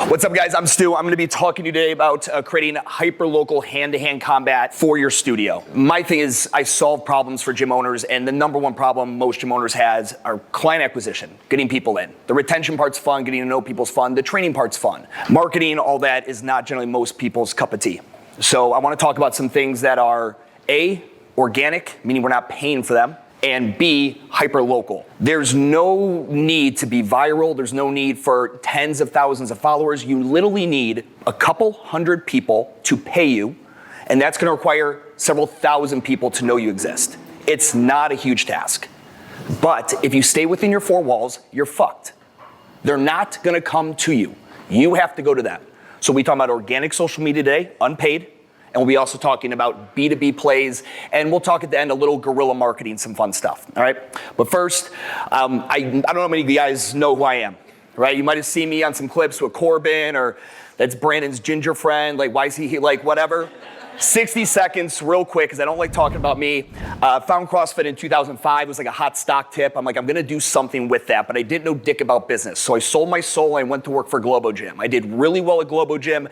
What's up, guys? I'm Stu. I'm going to be talking to you today about creating hyper-local hand-to-hand combat for your studio. My thing is I solve problems for gym owners, and the number one problem most gym owners has are client acquisition, getting people in. The retention part's fun, getting to know people's fun. The training part's fun. Marketing, all that is not generally most people's cup of tea. So I want to talk about some things that are A, organic, meaning we're not paying for them, and B, hyper-local. There's no need to be viral. There's no need for tens of thousands of followers. You literally need a couple hundred people to pay you, and that's gonna require several thousand people to know you exist. It's not a huge task. But if you stay within your four walls, you're fucked. They're not gonna come to you. You have to go to them. So we talk about organic social media today, unpaid, and we'll be also talking about B2B plays, and we'll talk at the end a little guerrilla marketing, some fun stuff, all right? But first, I don't know how many of you guys know who I am, right? You might have seen me on some clips with Corbin, or that's Brandon's ginger friend, like why is he like whatever. 60 seconds real quick, because I don't like talking about me. Found CrossFit in 2005, it was like a hot stock tip. I'm like, I'm gonna do something with that, but I didn't know dick about business. So I sold my soul and I went to work for Globo Gym. I did really well at Globo Gym,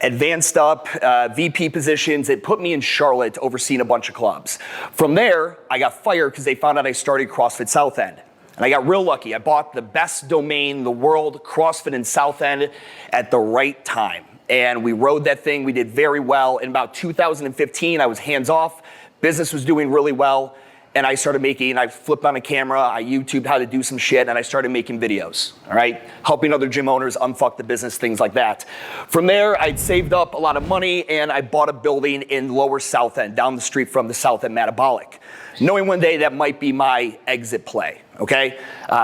advanced up, VP positions. It put me in Charlotte overseeing a bunch of clubs. From there, I got fired because they found out I started CrossFit South End. And I got real lucky. I bought the best domain in the world, CrossFit in South End, at the right time. And we rode that thing, we did very well. In about 2015, I was hands off, business was doing really well, and I started making, I flipped on a camera, I YouTubed how to do some shit, and I started making videos, all right? Helping other gym owners unfuck the business, things like that. From there, I'd saved up a lot of money, and I bought a building in Lower South End, down the street from the South End MADabolic. Knowing one day that might be my exit play, okay?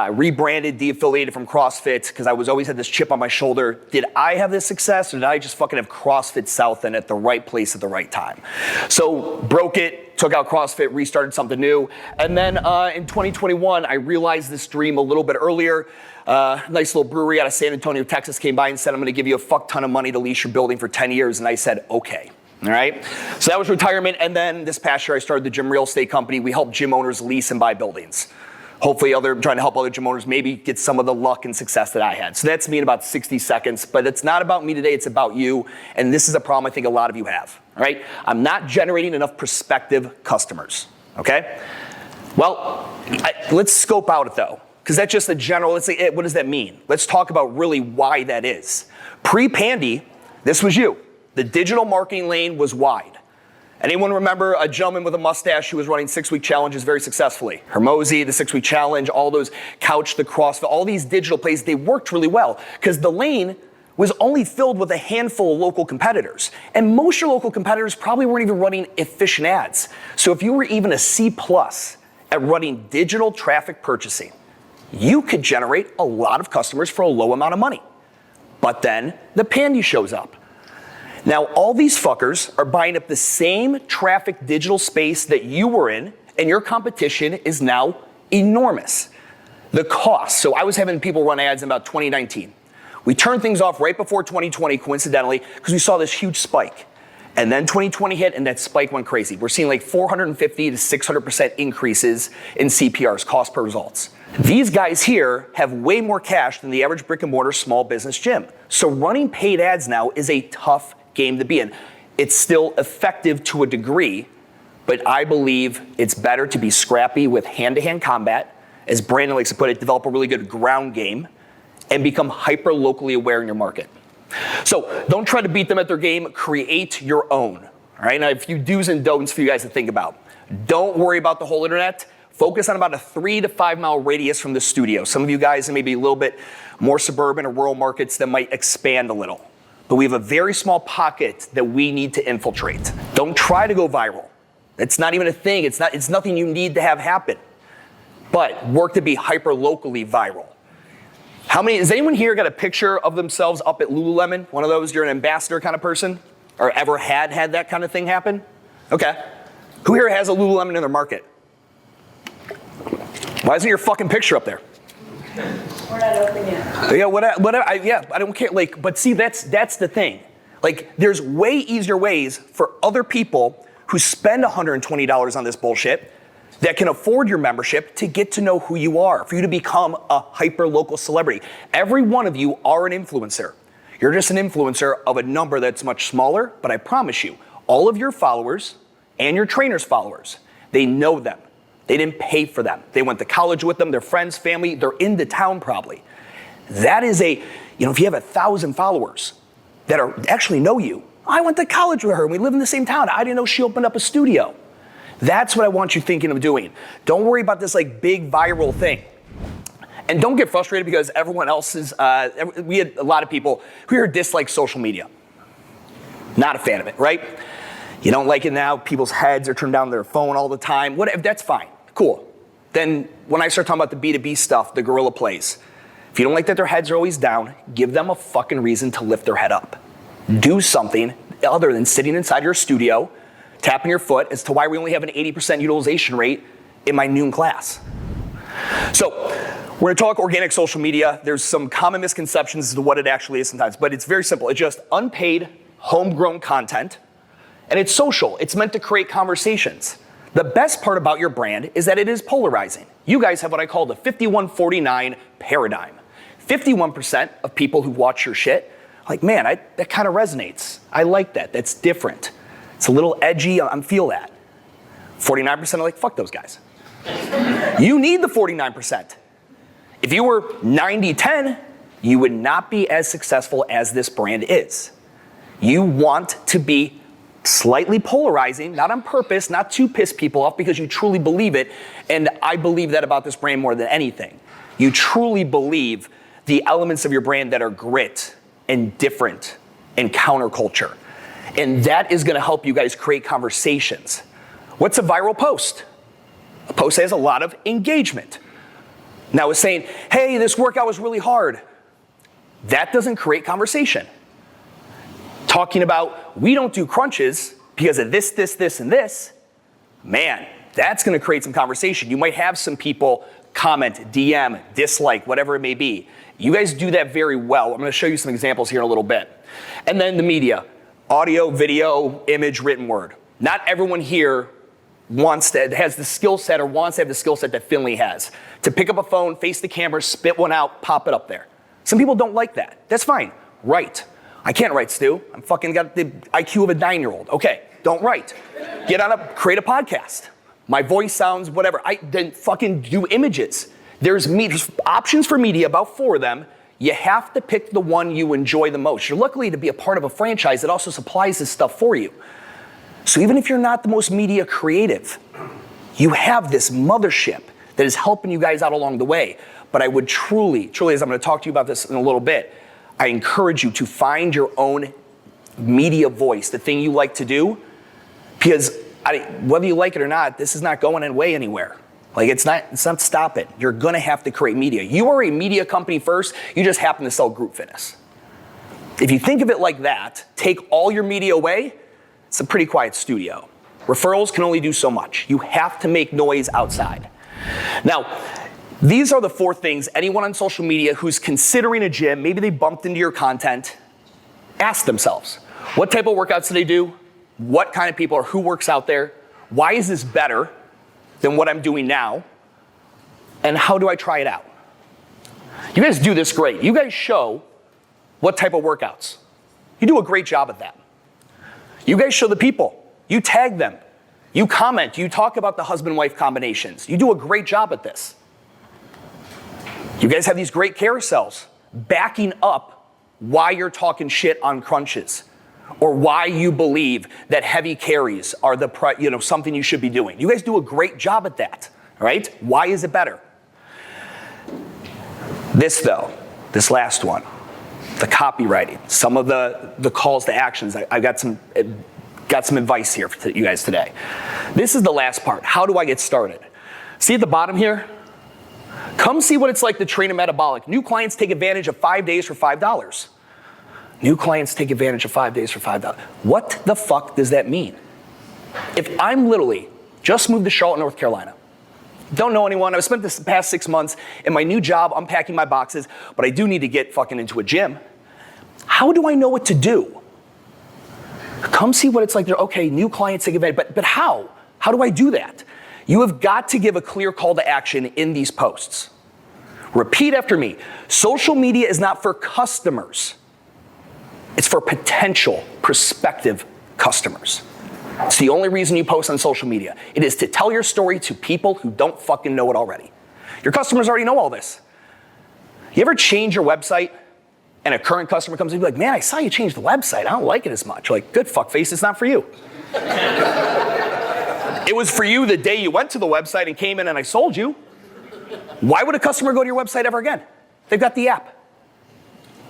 Rebranded, de-affiliated from CrossFit, because I always had this chip on my shoulder. Did I have this success, or did I just fucking have CrossFit South End at the right place at the right time? So broke it, took out CrossFit, restarted something new. And then in 2021, I realized this dream a little bit earlier. Nice little brewery out of San Antonio, Texas came by and said, I'm gonna give you a fuck ton of money to lease your building for 10 years. And I said, okay. All right, so that was retirement, and then this past year I started the gym real estate company. We help gym owners lease and buy buildings. Hopefully trying to help other gym owners maybe get some of the luck and success that I had. So that's me in about 60 seconds, but it's not about me today, it's about you, and this is a problem I think a lot of you have, all right? I'm not generating enough prospective customers, okay? Well, let's scope out it though, because that's just a general, let's say, what does that mean? Let's talk about really why that is. Pre-Pandy, this was you. The digital marketing lane was wide. Anyone remember a gentleman with a mustache who was running 6-week challenges very successfully? Hermosi, the 6-week challenge, all those Couch, the CrossFit, all these digital plays, they worked really well because the lane was only filled with a handful of local competitors. And most of your local competitors probably weren't even running efficient ads. So if you were even a C+ at running digital traffic purchasing, you could generate a lot of customers for a low amount of money. But then the Pandy shows up. Now, all these fuckers are buying up the same traffic digital space that you were in, and your competition is now enormous. The cost, so I was having people run ads in about 2019. We turned things off right before 2020, coincidentally, because we saw this huge spike. And then 2020 hit, and that spike went crazy. We're seeing like 450 to 600% increases in CPRs, cost per results. These guys here have way more cash than the average brick and mortar small business gym. So running paid ads now is a tough game to be in. It's still effective to a degree, but I believe it's better to be scrappy with hand-to-hand combat, as Brandon likes to put it, develop a really good ground game, and become hyper-locally aware in your market. So don't try to beat them at their game, create your own. All right, now a few do's and don'ts for you guys to think about. Don't worry about the whole internet. Focus on about a 3 to 5 mile radius from the studio. Some of you guys in maybe a little bit more suburban or rural markets that might expand a little. But we have a very small pocket that we need to infiltrate. Don't try to go viral. It's not even a thing. It's nothing you need to have happen. But work to be hyper-locally viral. Has anyone here got a picture of themselves up at Lululemon? One of those, you're an ambassador kind of person? Or ever had that kind of thing happen? Okay. Who here has a Lululemon in their market? Why isn't your fucking picture up there? We're not open yet. Yeah, whatever. I don't care. Like, but see, that's the thing. Like, there's way easier ways for other people who spend $120 on this bullshit that can afford your membership to get to know who you are, for you to become a hyper-local celebrity. Every one of you are an influencer. You're just an influencer of a number that's much smaller, but I promise you, all of your followers and your trainers' followers, they know them. They didn't pay for them. They went to college with them, their friends, family, they're in the town probably. That is if you have 1,000 followers that actually know you, I went to college with her and we live in the same town. I didn't know she opened up a studio. That's what I want you thinking of doing. Don't worry about this like big viral thing. And don't get frustrated because everyone else is, we had a lot of people who here dislike social media. Not a fan of it, right? You don't like it now, people's heads are turned down to their phone all the time. Whatever, that's fine, cool. Then when I start talking about the B2B stuff, the guerrilla plays, if you don't like that their heads are always down, give them a fucking reason to lift their head up. Do something other than sitting inside your studio, tapping your foot as to why we only have an 80% utilization rate in my noon class. So we're gonna talk organic social media. There's some common misconceptions as to what it actually is sometimes, but it's very simple. It's just unpaid, homegrown content, and it's social. It's meant to create conversations. The best part about your brand is that it is polarizing. You guys have what I call the 51-49 paradigm. 51% of people who watch your shit like, man, that kind of resonates. I like that. That's different. It's a little edgy. I feel that. 49% are like, fuck those guys. You need the 49%. If you were 90-10, you would not be as successful as this brand is. You want to be slightly polarizing, not on purpose, not to piss people off because you truly believe it. And I believe that about this brand more than anything. You truly believe the elements of your brand that are grit and different and counterculture. And that is gonna help you guys create conversations. What's a viral post? A post that has a lot of engagement. Now it's saying, hey, this workout was really hard. That doesn't create conversation. Talking about, we don't do crunches because of this, and this, man, that's gonna create some conversation. You might have some people comment, DM, dislike, whatever it may be. You guys do that very well. I'm gonna show you some examples here in a little bit. And then the media, audio, video, image, written word. Not everyone here has the skill set or wants to have the skill set that Finley has. To pick up a phone, face the camera, spit one out, pop it up there. Some people don't like that. That's fine. Write. I can't write, Stu. I'm fucking got the IQ of a 9-year-old. Okay, don't write. Create a podcast. My voice sounds whatever. Then fucking do images. There's options for media, about 4 of them. You have to pick the one you enjoy the most. You're lucky to be a part of a franchise that also supplies this stuff for you. So even if you're not the most media creative, you have this mothership that is helping you guys out along the way. But I would truly, as I'm gonna talk to you about this in a little bit, I encourage you to find your own media voice, the thing you like to do, because whether you like it or not, this is not going away anywhere. Like it's not stop it. You're gonna have to create media. You are a media company first, you just happen to sell group fitness. If you think of it like that, take all your media away, it's a pretty quiet studio. Referrals can only do so much. You have to make noise outside. Now, these are the 4 things anyone on social media who's considering a gym, maybe they bumped into your content, ask themselves, what type of workouts do they do? What kind of people or who works out there? Why is this better than what I'm doing now? And how do I try it out? You guys do this great. You guys show what type of workouts. You do a great job at that. You guys show the people. You tag them. You comment. You talk about the husband-wife combinations. You do a great job at this. You guys have these great carousels backing up why you're talking shit on crunches or why you believe that heavy carries are something you should be doing. You guys do a great job at that, right? Why is it better? This though, this last one, the copywriting, some of the calls to actions. I got some advice here for you guys today. This is the last part. How do I get started? See at the bottom here? Come see what it's like to train a MADabolic. New clients take advantage of 5 days for $5. New clients take advantage of 5 days for $5. What the fuck does that mean? If I'm literally just moved to Charlotte, North Carolina, don't know anyone, I've spent this past 6 months in my new job unpacking my boxes, but I do need to get fucking into a gym. How do I know what to do? Come see what it's like. Okay, new clients take advantage, but how? How do I do that? You have got to give a clear call to action in these posts. Repeat after me. Social media is not for customers. It's for potential, prospective customers. It's the only reason you post on social media. It is to tell your story to people who don't fucking know it already. Your customers already know all this. You ever change your website and a current customer comes in and be like, man, I saw you change the website. I don't like it as much. You're like, good fuckface, it's not for you. It was for you the day you went to the website and came in and I sold you. Why would a customer go to your website ever again? They've got the app.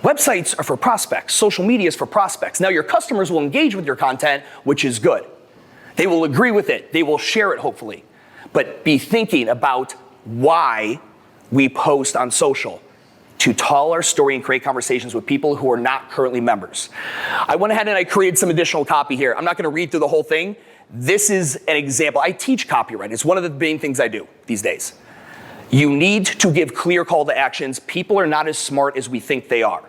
Websites are for prospects. Social media is for prospects. Now your customers will engage with your content, which is good. They will agree with it. They will share it, hopefully. But be thinking about why we post on social. To tell our story and create conversations with people who are not currently members. I went ahead and I created some additional copy here. I'm not gonna read through the whole thing. This is an example. I teach copyright. It's one of the main things I do these days. You need to give clear call to actions. People are not as smart as we think they are.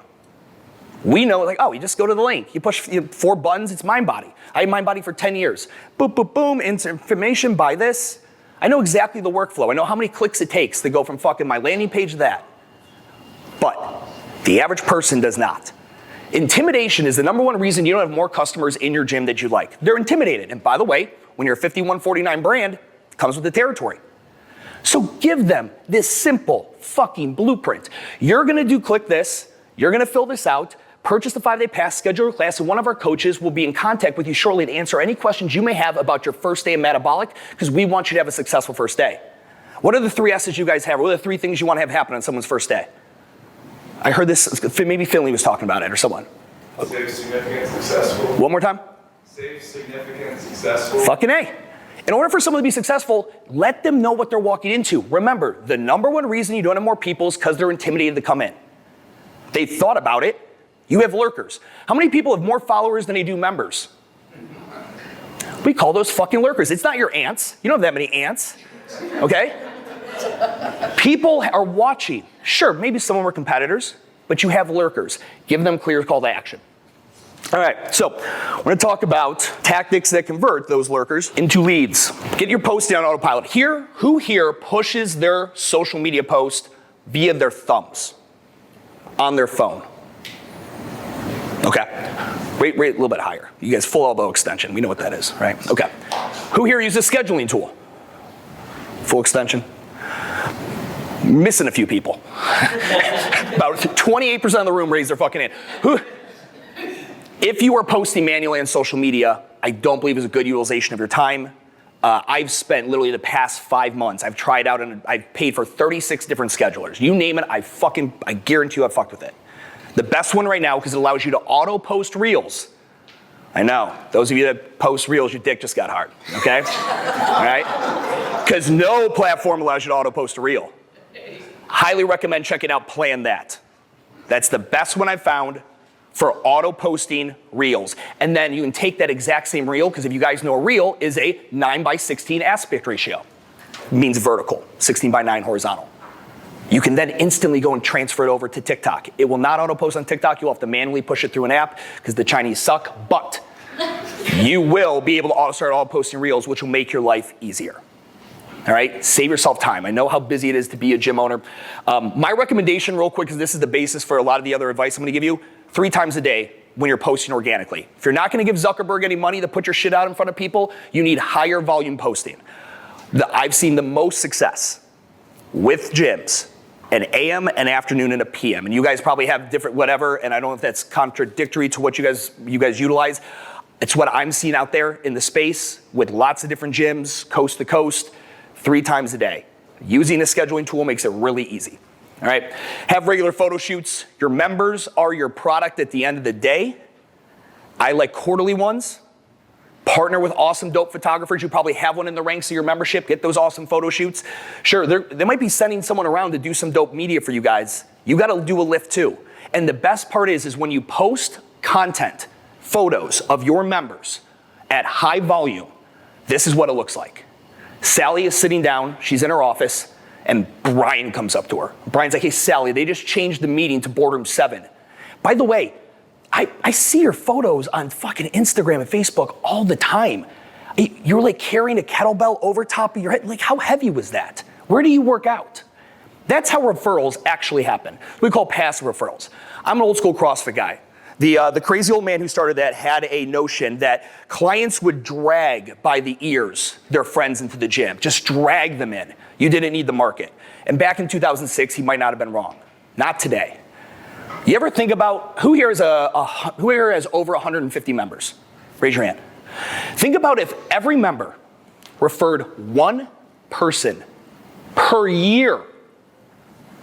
We know, like, oh, you just go to the link. You push 4 buttons, it's MindBody. I had MindBody for 10 years. Boop, boop, boom, information, buy this. I know exactly the workflow. I know how many clicks it takes to go from fucking my landing page to that. But the average person does not. Intimidation is the #1 reason you don't have more customers in your gym that you like. They're intimidated. And by the way, when you're a 5149 brand, it comes with the territory. So give them this simple fucking blueprint. You're gonna click this, you're gonna fill this out, purchase the 5-day pass, schedule a class, and one of our coaches will be in contact with you shortly to answer any questions you may have about your first day of Metabolic, because we want you to have a successful first day. What are the 3 S's you guys have? What are the 3 things you want to have happen on someone's first day? I heard this, maybe Finley was talking about it or someone. Safe, significant, successful. One more time. Safe, significant, successful. Fucking A. In order for someone to be successful, let them know what they're walking into. Remember, the #1 reason you don't have more people is because they're intimidated to come in. They thought about it. You have lurkers. How many people have more followers than they do members? We call those fucking lurkers. It's not your ants. You don't have that many ants, okay? People are watching. Sure, maybe some of them are competitors, but you have lurkers. Give them clear call to action. All right, so we're gonna talk about tactics that convert those lurkers into leads. Get your posting on autopilot. Who here pushes their social media post via their thumbs on their phone? Okay, rate a little bit higher. You guys full elbow extension, we know what that is, right? Okay, who here uses a scheduling tool? Full extension. Missing a few people. About 28% of the room raised their fucking hand. If you are posting manually on social media, I don't believe is a good utilization of your time. I've spent literally the past 5 months, I've tried out and I've paid for 36 different schedulers. You name it, I guarantee you I've fucked with it. The best one right now, because it allows you to auto post reels. I know, those of you that post reels, your dick just got hard, okay? All right? Because no platform allows you to auto post a reel. Highly recommend checking out Plan That. That's the best one I've found for auto posting reels. And then you can take that exact same reel, because if you guys know a reel is a 9:16 aspect ratio. It means vertical, 16:9 horizontal. You can then instantly go and transfer it over to TikTok. It will not auto post on TikTok. You'll have to manually push it through an app because the Chinese suck, but you will be able to start auto posting reels, which will make your life easier. All right, save yourself time. I know how busy it is to be a gym owner. My recommendation real quick, because this is the basis for a lot of the other advice I'm gonna give you, 3 times a day when you're posting organically. If you're not gonna give Zuckerberg any money to put your shit out in front of people, you need higher volume posting. I've seen the most success with gyms, an AM, an afternoon, and a PM. And you guys probably have different whatever, and I don't know if that's contradictory to what you guys utilize. It's what I'm seeing out there in the space with lots of different gyms, coast to coast, 3 times a day. Using a scheduling tool makes it really easy. All right, have regular photo shoots. Your members are your product at the end of the day. I like quarterly ones. Partner with awesome, dope photographers. You probably have one in the ranks of your membership. Get those awesome photo shoots. Sure, they might be sending someone around to do some dope media for you guys. You gotta do a lift too. And the best part is when you post content, photos of your members at high volume, this is what it looks like. Sally is sitting down, she's in her office, and Brian comes up to her. Brian's like, hey Sally, they just changed the meeting to boardroom 7. By the way, I see your photos on fucking Instagram and Facebook all the time. You're like carrying a kettlebell over top of your head. Like, how heavy was that? Where do you work out? That's how referrals actually happen. We call passive referrals. I'm an old school CrossFit guy. The crazy old man who started that had a notion that clients would drag by the ears their friends into the gym, just drag them in. You didn't need the market. And back in 2006, he might not have been wrong. Not today. You ever think about, who here has over 150 members? Raise your hand. Think about if every member referred one person per year,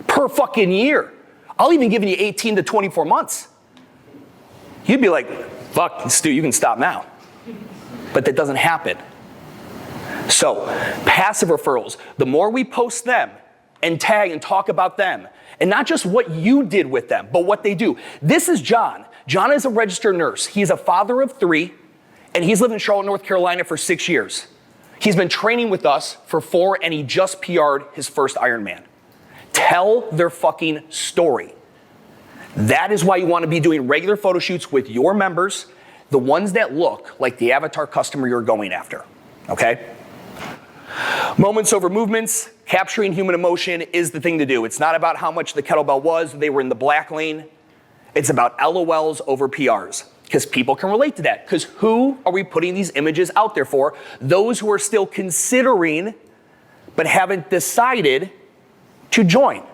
per fucking year. I'll even give you 18 to 24 months. You'd be like, fuck, Stu, you can stop now. But that doesn't happen. So, passive referrals, the more we post them and tag and talk about them, and not just what you did with them, but what they do. This is John. John is a registered nurse. He's a father of 3, and he's lived in Charlotte, North Carolina for 6 years. He's been training with us for 4, and he just PR'd his first Ironman. Tell their fucking story. That is why you want to be doing regular photo shoots with your members, the ones that look like the avatar customer you're going after, okay? Moments over movements, capturing human emotion is the thing to do. It's not about how much the kettlebell was, they were in the black lane. It's about LOLs over PRs, because people can relate to that. Because who are we putting these images out there for? Those who are still considering, but haven't decided to join.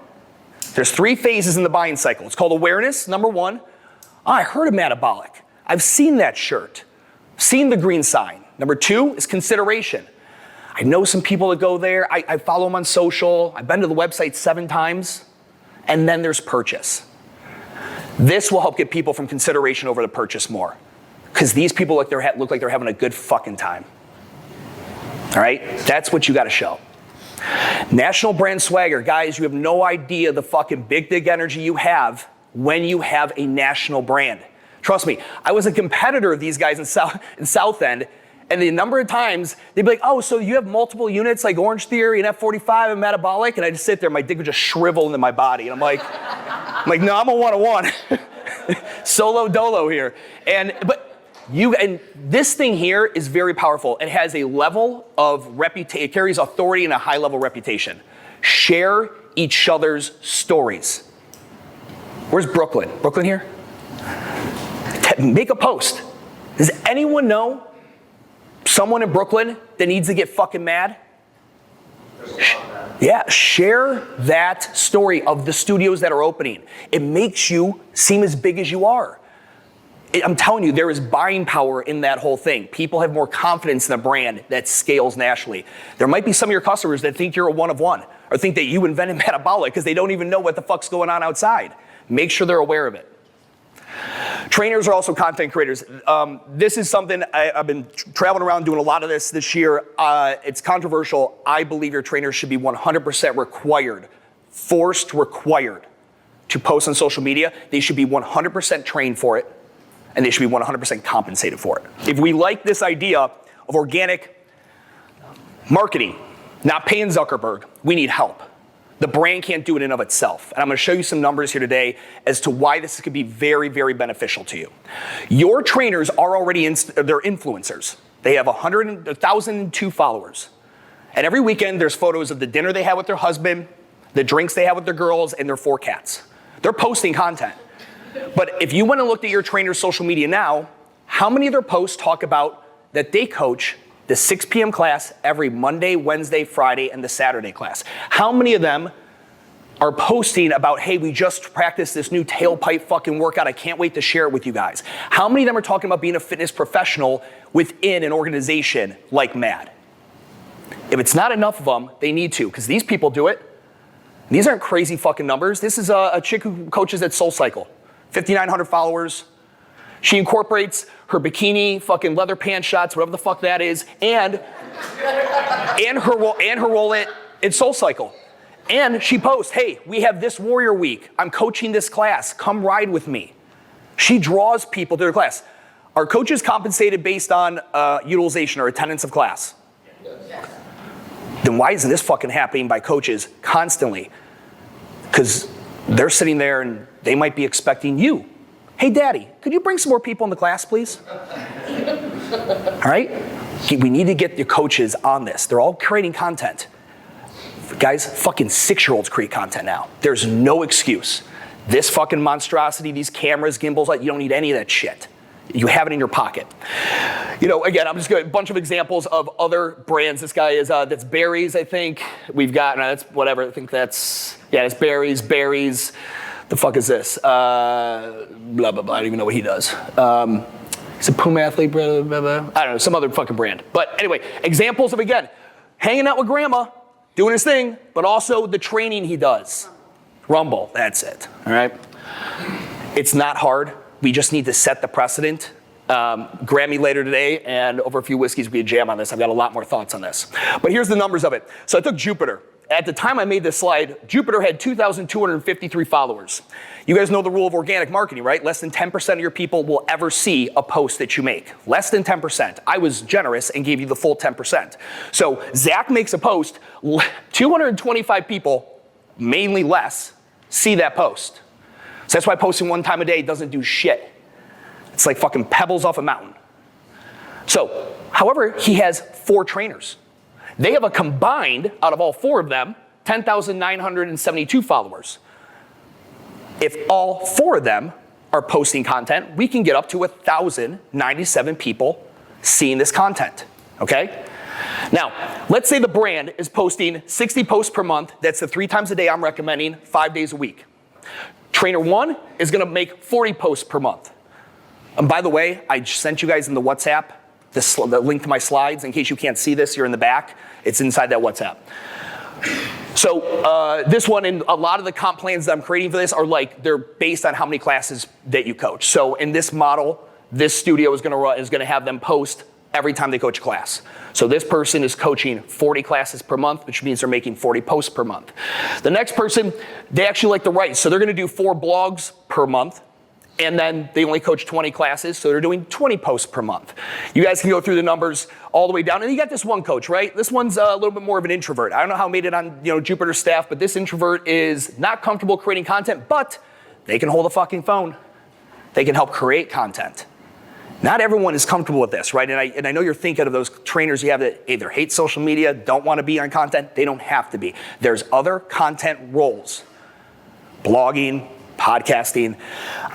There's 3 phases in the buying cycle. It's called awareness, number 1. Oh, I heard of MADabolic. I've seen that shirt, seen the green sign. Number 2 is consideration. I know some people that go there. I follow them on social. I've been to the website 7 times. And then there's purchase. This will help get people from consideration over to purchase more. Because these people look like they're having a good fucking time. All right? That's what you got to show. National brand swagger. Guys, you have no idea the fucking big dick energy you have when you have a national brand. Trust me, I was a competitor of these guys in South End, and the number of times they'd be like, oh, so you have multiple units like Orange Theory and F45 and MADabolic? And I'd just sit there, my dick would just shrivel into my body. And I'm like, no, I'm a one-on-one. Solo dolo here. And this thing here is very powerful. It has a level of reputation, it carries authority and a high level reputation. Share each other's stories. Where's Brooklyn? Brooklyn here? Make a post. Does anyone know someone in Brooklyn that needs to get fucking mad? Yeah, share that story of the studios that are opening. It makes you seem as big as you are. I'm telling you, there is buying power in that whole thing. People have more confidence in a brand that scales nationally. There might be some of your customers that think you're a one of one, or think that you invented MADabolic because they don't even know what the fuck's going on outside. Make sure they're aware of it. Trainers are also content creators. This is something I've been traveling around doing a lot of this year. It's controversial. I believe your trainers should be 100% required, forced required to post on social media. They should be 100% trained for it, and they should be 100% compensated for it. If we like this idea of organic marketing, not paying Zuckerberg, we need help. The brand can't do it in of itself. And I'm gonna show you some numbers here today as to why this could be very, very beneficial to you. Your trainers are already, they're influencers. They have 1,002 followers. And every weekend there's photos of the dinner they had with their husband, the drinks they had with their girls, and their 4 cats. They're posting content. But if you went and looked at your trainer's social media now, how many of their posts talk about that they coach the 6 p.m. class every Monday, Wednesday, Friday, and the Saturday class? How many of them are posting about, hey, we just practiced this new tailpipe fucking workout, I can't wait to share it with you guys? How many of them are talking about being a fitness professional within an organization like MAD? If it's not enough of them, they need to, because these people do it. These aren't crazy fucking numbers. This is a chick who coaches at SoulCycle, 5,900 followers. She incorporates her bikini, fucking leather pants shots, whatever the fuck that is, and her role at SoulCycle. And she posts, hey, we have this Warrior Week. I'm coaching this class. Come ride with me. She draws people to her class. Are coaches compensated based on utilization or attendance of class? Yes. Then why isn't this fucking happening by coaches constantly? Because they're sitting there and they might be expecting you. Hey, Daddy, could you bring some more people in the class, please? All right? We need to get your coaches on this. They're all creating content. Guys, fucking 6-year-olds create content now. There's no excuse. This fucking monstrosity, these cameras, gimbals, you don't need any of that shit. You have it in your pocket. You know, again, I'm just going to a bunch of examples of other brands. This guy is, that's Barry's, I think. We've got, no, that's whatever, I think that's, yeah, it's Barry's. The fuck is this? Blah, blah, blah, I don't even know what he does. He's a Puma athlete, blah, blah, blah. I don't know, some other fucking brand. But anyway, examples of, again, hanging out with grandma, doing his thing, but also the training he does. Rumble, that's it, all right? It's not hard. We just need to set the precedent. Grab me later today, and over a few whiskeys, we can jam on this. I've got a lot more thoughts on this. But here's the numbers of it. So I took Jupiter. At the time I made this slide, Jupiter had 2,253 followers. You guys know the rule of organic marketing, right? Less than 10% of your people will ever see a post that you make. Less than 10%. I was generous and gave you the full 10%. So Zach makes a post, 225 people, mainly less, see that post. So that's why posting one time a day doesn't do shit. It's like fucking pebbles off a mountain. So, however, he has 4 trainers. They have a combined, out of all 4 of them, 10,972 followers. If all 4 of them are posting content, we can get up to 1,097 people seeing this content, okay? Now, let's say the brand is posting 60 posts per month. That's the 3 times a day I'm recommending, 5 days a week. Trainer 1 is gonna make 40 posts per month. And by the way, I sent you guys in the WhatsApp the link to my slides. In case you can't see this, you're in the back. It's inside that WhatsApp. So this one, and a lot of the comp plans that I'm creating for this are like, they're based on how many classes that you coach. So in this model, this studio is gonna have them post every time they coach a class. So this person is coaching 40 classes per month, which means they're making 40 posts per month. The next person, they actually like to write. So they're gonna do 4 blogs per month, and then they only coach 20 classes, so they're doing 20 posts per month. You guys can go through the numbers all the way down, and you got this one coach, right? This one's a little bit more of an introvert. I don't know how I made it on Jupiter's staff, but this introvert is not comfortable creating content, but they can hold a fucking phone. They can help create content. Not everyone is comfortable with this, right? And I know you're thinking of those trainers you have that either hate social media, don't want to be on content. They don't have to be. There's other content roles. Blogging, podcasting,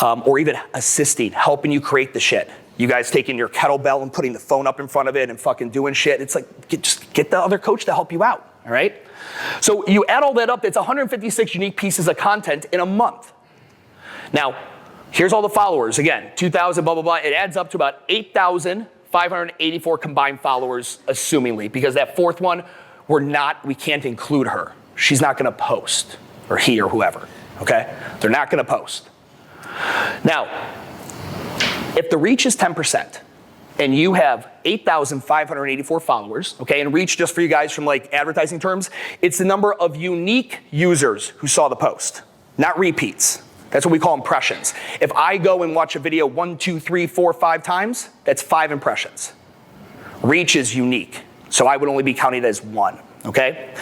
or even assisting, helping you create the shit. You guys taking your kettlebell and putting the phone up in front of it and fucking doing shit. It's like, just get the other coach to help you out, all right? So you add all that up, that's 156 unique pieces of content in a month. Now, here's all the followers. Again, 2,000, blah, blah, blah. It adds up to about 8,584 combined followers, assumingly, because that 4th one, we can't include her. She's not gonna post, or he or whoever, okay? They're not gonna post. Now, if the reach is 10%, and you have 8,584 followers, okay, and reach, just for you guys from like advertising terms, it's the number of unique users who saw the post, not repeats. That's what we call impressions. If I go and watch a video 1, 2, 3, 4, 5 times, that's 5 impressions. Reach is unique, so I would only be counting it as 1, okay?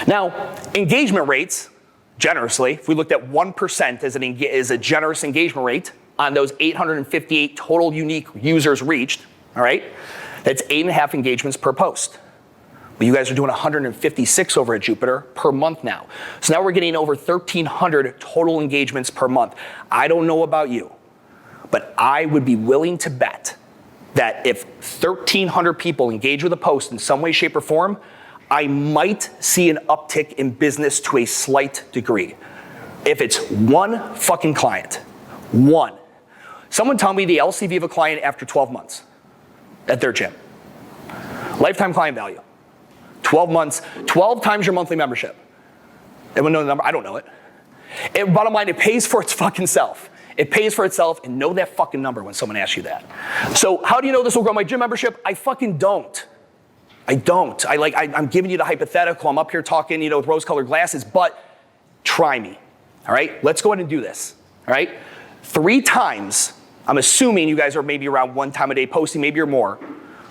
Now, engagement rates, generously, if we looked at 1% as a generous engagement rate on those 858 total unique users reached, all right? That's 8.5 engagements per post. Well, you guys are doing 156 over at Jupiter per month now. So now we're getting over 1,300 total engagements per month. I don't know about you, but I would be willing to bet that if 1,300 people engage with a post in some way, shape, or form, I might see an uptick in business to a slight degree. If it's 1 fucking client, 1. Someone tell me the LCV of a client after 12 months at their gym. Lifetime client value. 12 months, 12 times your monthly membership. Anyone know the number? I don't know it. Bottom line, it pays for its fucking self. It pays for itself, and know that fucking number when someone asks you that. So how do you know this will grow my gym membership? I fucking don't. I don't. I'm giving you the hypothetical. I'm up here talking, with rose-colored glasses, but try me, all right? Let's go ahead and do this, all right? 3 times, I'm assuming you guys are maybe around 1 time a day posting, maybe you're more,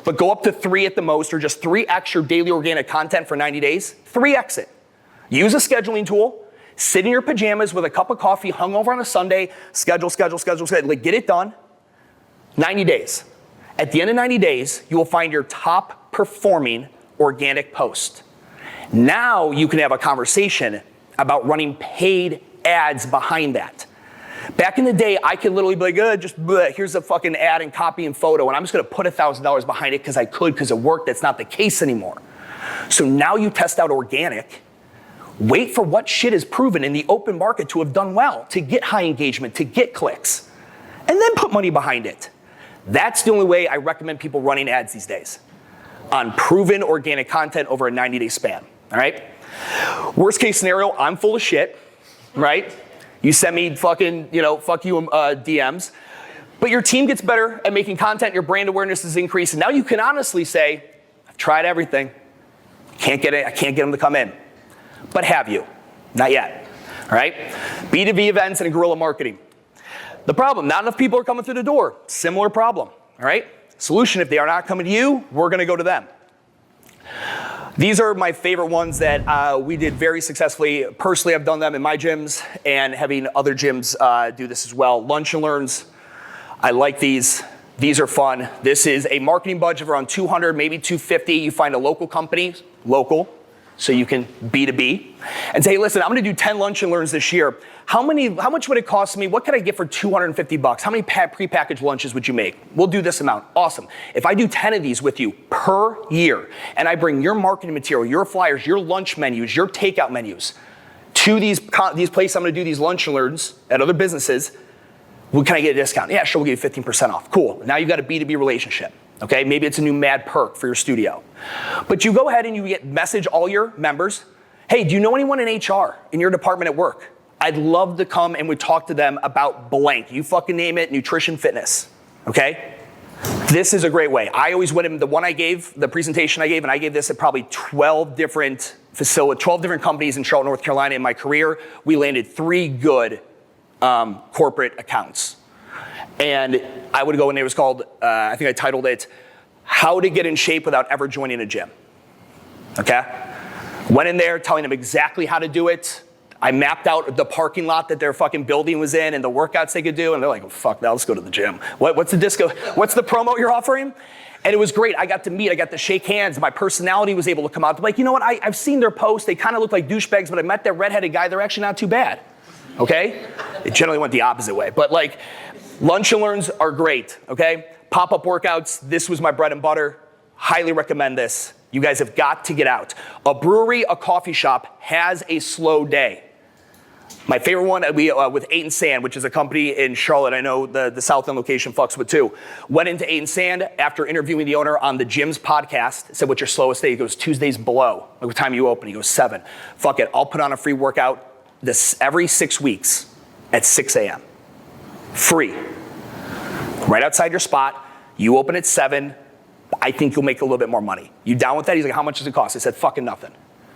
but go up to 3 at the most, or just 3x your daily organic content for 90 days, 3x it. Use a scheduling tool, sit in your pajamas with a cup of coffee, hungover on a Sunday, schedule, like get it done, 90 days. At the end of 90 days, you will find your top performing organic post. Now you can have a conversation about running paid ads behind that. Back in the day, I could literally be like, just here's a fucking ad and copy and photo, and I'm just gonna put $1,000 behind it because I could, because it worked. That's not the case anymore. So now you test out organic, wait for what shit is proven in the open market to have done well, to get high engagement, to get clicks, and then put money behind it. That's the only way I recommend people running ads these days, on proven organic content over a 90-day span, all right? Worst case scenario, I'm full of shit, right? You send me fucking, fuck you DMs, but your team gets better at making content, your brand awareness is increasing. Now you can honestly say, I've tried everything, I can't get them to come in. But have you? Not yet, all right? B2B events and guerrilla marketing. The problem, not enough people are coming through the door. Similar problem, all right? Solution, if they are not coming to you, we're gonna go to them. These are my favorite ones that we did very successfully. Personally, I've done them in my gyms and having other gyms do this as well. Lunch and learns, I like these. These are fun. This is a marketing budget of around 200, maybe 250. You find a local company, local, so you can B2B, and say, hey, listen, I'm gonna do 10 lunch and learns this year. How much would it cost me? What could I get for 250 bucks? How many prepackaged lunches would you make? We'll do this amount. Awesome. If I do 10 of these with you per year, and I bring your marketing material, your flyers, your lunch menus, your takeout menus to these places I'm gonna do these lunch and learns at other businesses, well, can I get a discount? Yeah, sure, we'll give you 15% off. Cool. Now you've got a B2B relationship. Okay, maybe it's a new mad perk for your studio. But you go ahead and you message all your members, hey, do you know anyone in HR in your department at work? I'd love to come and we talk to them about blank. You fucking name it, nutrition, fitness, okay? This is a great way. I always went in, the one I gave, the presentation I gave, and I gave this at probably 12 different companies in Charlotte, North Carolina in my career. We landed 3 good corporate accounts. And I would go in there, it was called, I think I titled it, How to Get in Shape Without Ever Joining a Gym, okay? Went in there telling them exactly how to do it. I mapped out the parking lot that their fucking building was in and the workouts they could do, and they're like, oh, fuck, now let's go to the gym. What's the promo you're offering? And it was great. I got to shake hands. My personality was able to come out. They're like, you know what, I've seen their posts. They kind of look like douchebags, but I met that redheaded guy. They're actually not too bad, okay? It generally went the opposite way, but like, lunch and learns are great, okay? Pop-up workouts, this was my bread and butter. Highly recommend this. You guys have got to get out. A brewery, a coffee shop has a slow day. My favorite one, with 8 and Sand, which is a company in Charlotte, I know the South End location fucks with too. Went into 8 and Sand after interviewing the owner on the Gym's podcast, said, what's your slowest day? He goes, Tuesdays below. Like, what time you open? He goes, 7. Fuck it, I'll put on a free workout every 6 weeks at 6 a.m. Free. Right outside your spot, you open at 7, I think you'll make a little bit more money. You down with that? He's like, how much does it cost? I said, fucking nothing.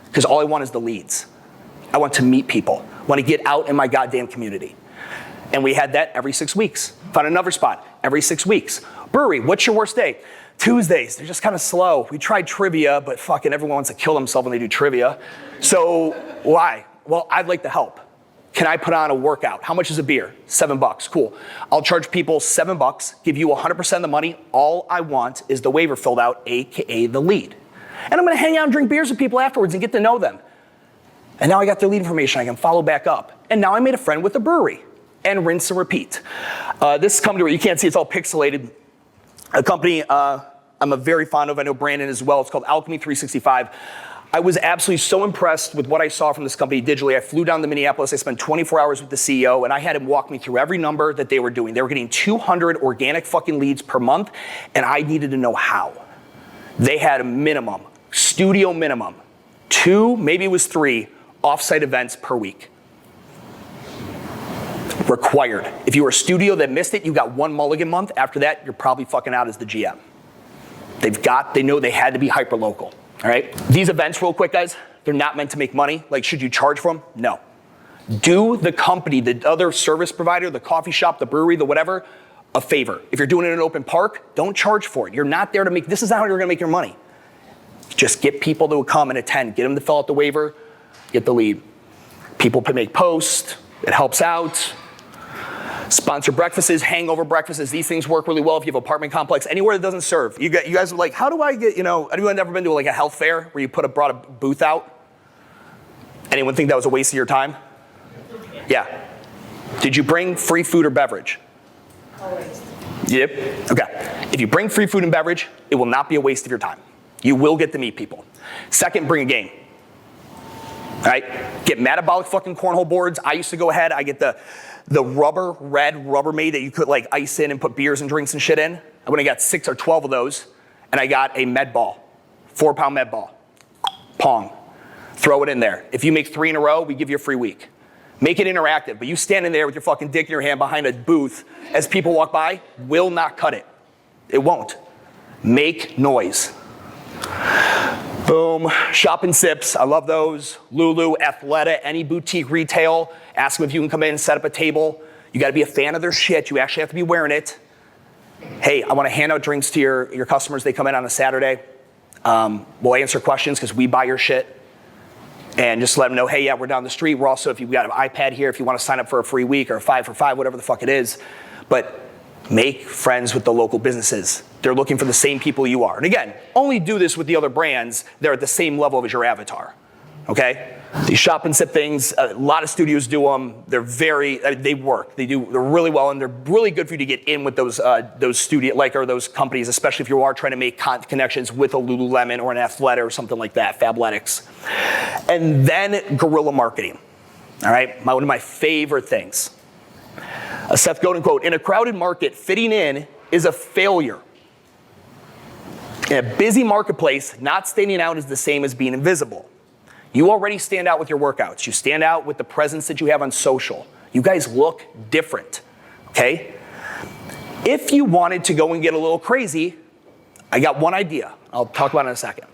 Because all I want is the leads. I want to meet people. I want to get out in my goddamn community. And we had that every 6 weeks. Found another spot every 6 weeks. Brewery, what's your worst day? Tuesdays, they're just kind of slow. We tried trivia, but fucking everyone wants to kill themselves when they do trivia. So why? Well, I'd like to help. Can I put on a workout? How much is a beer? $7, cool. I'll charge people $7, give you 100% of the money. All I want is the waiver filled out, AKA the lead. And I'm gonna hang out and drink beers with people afterwards and get to know them. And now I got their lead information, I can follow back up. And now I made a friend with a brewery. And rinse and repeat. This company, where you can't see, it's all pixelated. A company I'm a very fond of, I know Brandon as well, it's called Alchemy 365. I was absolutely so impressed with what I saw from this company digitally. I flew down to Minneapolis, I spent 24 hours with the CEO, and I had him walk me through every number that they were doing. They were getting 200 organic fucking leads per month, and I needed to know how. They had a minimum, studio minimum, 2, maybe it was 3, offsite events per week. Required. If you were a studio that missed it, you got 1 mulligan month. After that, you're probably fucking out as the GM. They know they had to be hyper local. All right, these events real quick, guys, they're not meant to make money. Like, should you charge for them? No. Do the company, the other service provider, the coffee shop, the brewery, the whatever, a favor. If you're doing it in an open park, don't charge for it. You're not there to make, this is not how you're gonna make your money. Just get people to come and attend, get them to fill out the waiver, get the lead. People can make posts, it helps out. Sponsor breakfasts, hangover breakfasts, these things work really well if you have an apartment complex, anywhere that doesn't serve. You guys are like, how do I get, anyone ever been to like a health fair where you brought a booth out? Anyone think that was a waste of your time? Yeah. Did you bring free food or beverage? Always. Yep. Okay. If you bring free food and beverage, it will not be a waste of your time. You will get to meet people. Second, bring a game. All right? Get MADabolic fucking cornhole boards. I used to go ahead, I get the red Rubbermaid that you could like ice in and put beers and drinks and shit in. I went and got 6 or 12 of those, and I got a med ball, 4-pound med ball. Pong. Throw it in there. If you make 3 in a row, we give you a free week. Make it interactive, but you standing there with your fucking dick in your hand behind a booth as people walk by will not cut it. It won't. Make noise. Boom. Shop and Sips. I love those. Lulu, Athleta, any boutique retail. Ask them if you can come in and set up a table. You got to be a fan of their shit. You actually have to be wearing it. Hey, I want to hand out drinks to your customers. They come in on a Saturday. We'll answer questions because we buy your shit. And just let them know, hey, yeah, we're down the street. We're also, if you've got an iPad here, if you want to sign up for a free week or a 5 for 5, whatever the fuck it is. But make friends with the local businesses. They're looking for the same people you are. And again, only do this with the other brands. They're at the same level as your avatar, okay? These Shop and Sip things, a lot of studios do them. They're they work. They're really well, and they're really good for you to get in with those those companies, especially if you are trying to make connections with a Lululemon or an Athleta or something like that, Fabletics. And then guerrilla marketing, all right? One of my favorite things. A Seth Godin quote, in a crowded market, fitting in is a failure. In a busy marketplace, not standing out is the same as being invisible. You already stand out with your workouts. You stand out with the presence that you have on social. You guys look different, okay? If you wanted to go and get a little crazy, I got one idea. I'll talk about it in a second.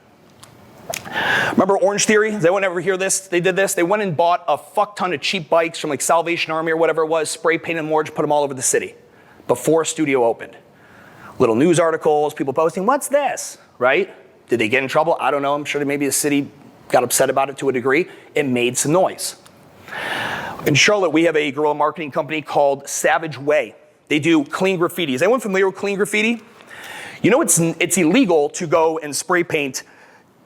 Remember Orange Theory? Does anyone ever hear this? They did this. They went and bought a fuck ton of cheap bikes from like Salvation Army or whatever it was, spray painted them orange, put them all over the city before a studio opened. Little news articles, people posting, what's this, right? Did they get in trouble? I don't know. I'm sure maybe the city got upset about it to a degree. It made some noise. In Charlotte, we have a guerrilla marketing company called Savage Way. They do clean graffiti. Is anyone familiar with clean graffiti? You know it's illegal to go and spray paint,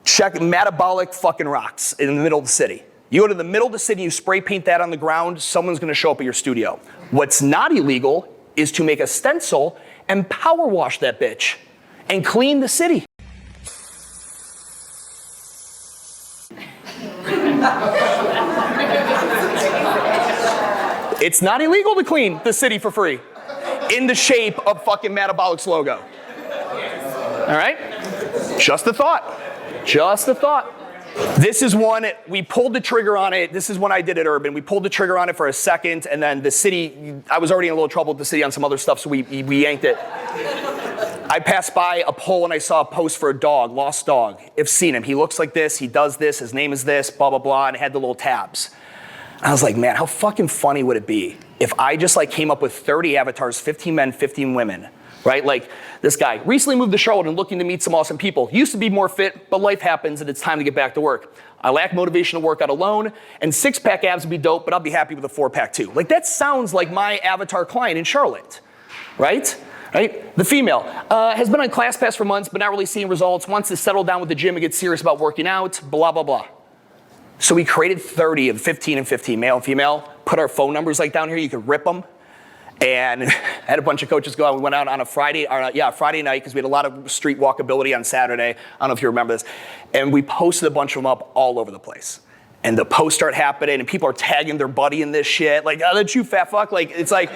check MADabolic fucking rocks in the middle of the city. You go to the middle of the city, you spray paint that on the ground, someone's gonna show up at your studio. What's not illegal is to make a stencil and power wash that bitch and clean the city. It's not illegal to clean the city for free in the shape of fucking MADabolic's logo. All right? Just a thought. Just a thought. This is one, we pulled the trigger on it. This is one I did at Urban. We pulled the trigger on it for a second, and then the city, I was already in a little trouble with the city on some other stuff, so we yanked it. I passed by a pole and I saw a post for a dog, lost dog. I've seen him. He looks like this, he does this, his name is this, blah, blah, blah, and it had the little tabs. And I was like, man, how fucking funny would it be if I just like came up with 30 avatars, 15 men, 15 women, right? Like this guy recently moved to Charlotte and looking to meet some awesome people. Used to be more fit, but life happens and it's time to get back to work. I lack motivation to work out alone, and 6-pack abs would be dope, but I'll be happy with a 4-pack too. Like that sounds like my avatar client in Charlotte, right? Right? The female has been on ClassPass for months, but not really seeing results, wants to settle down with the gym and get serious about working out, blah, blah, blah. So we created 30 of 15 and 15, male and female, put our phone numbers like down here, you could rip them. And had a bunch of coaches go out. We went out on a Friday night, because we had a lot of street walkability on Saturday. I don't know if you remember this. And we posted a bunch of them up all over the place. And the posts start happening, and people are tagging their buddy in this shit. Like, oh, that's you, fat fuck. Like, it's like,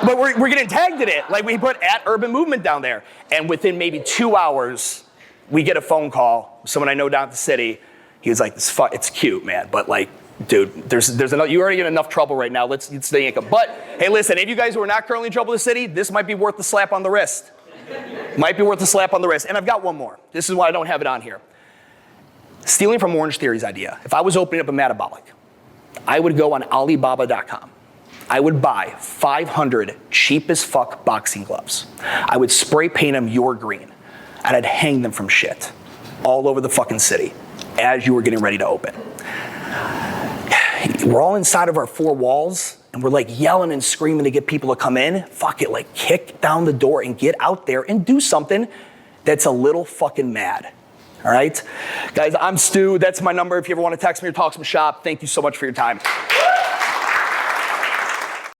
but we're getting tagged in it. Like, we put @Urban Movement down there. And within maybe 2 hours, we get a phone call. Someone I know down at the city. He was like, it's cute, man, but like, dude, there's enough, you're already in enough trouble right now. Let's yank him. But hey, listen, if you guys who are not currently in trouble with the city, this might be worth the slap on the wrist. Might be worth the slap on the wrist. And I've got one more. This is why I don't have it on here. Stealing from Orange Theory's idea. If I was opening up a MADabolic, I would go on Alibaba.com. I would buy 500 cheap as fuck boxing gloves. I would spray paint them your green, and I'd hang them from shit all over the fucking city as you were getting ready to open. We're all inside of our 4 walls, and we're like yelling and screaming to get people to come in. Fuck it, like kick down the door and get out there and do something that's a little fucking mad. All right? Guys, I'm Stu. That's my number if you ever want to text me or talk some shop. Thank you so much for your time.